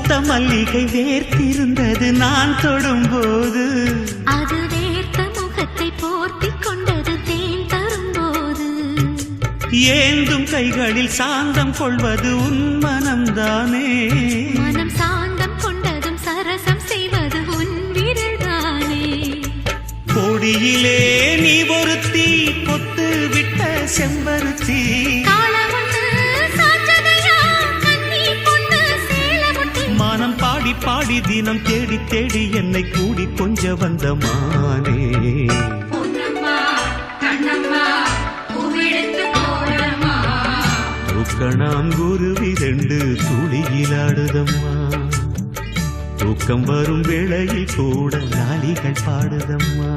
பூத்த மல்லிகை வேர்த்திருந்தது நான் தொடும்போது, அது வேர்த்த முகத்தை போர்த்திக் கொண்டது தேன் தரும்போது. ஏந்தும் கைகளில் சாந்தம் கொள்வது உன் மனம்தானே, மனம் சாந்தம் கொண்டதும் சரசம் செய்வது உன் விரல்தானே. கொடியிலே நீ ஒருத்தி பொத்து விட்ட செம்பருத்தி, மானம் பாடி பாடி தினம் தேடி தேடி என்னை கூடி கொஞ்ச வந்த மானே. தூக்கணாங்குருவி 2 துளியிலாடுதம்மா, தூக்கம் வரும் வேளையில் கூட லாலிகள் பாடுதம்மா.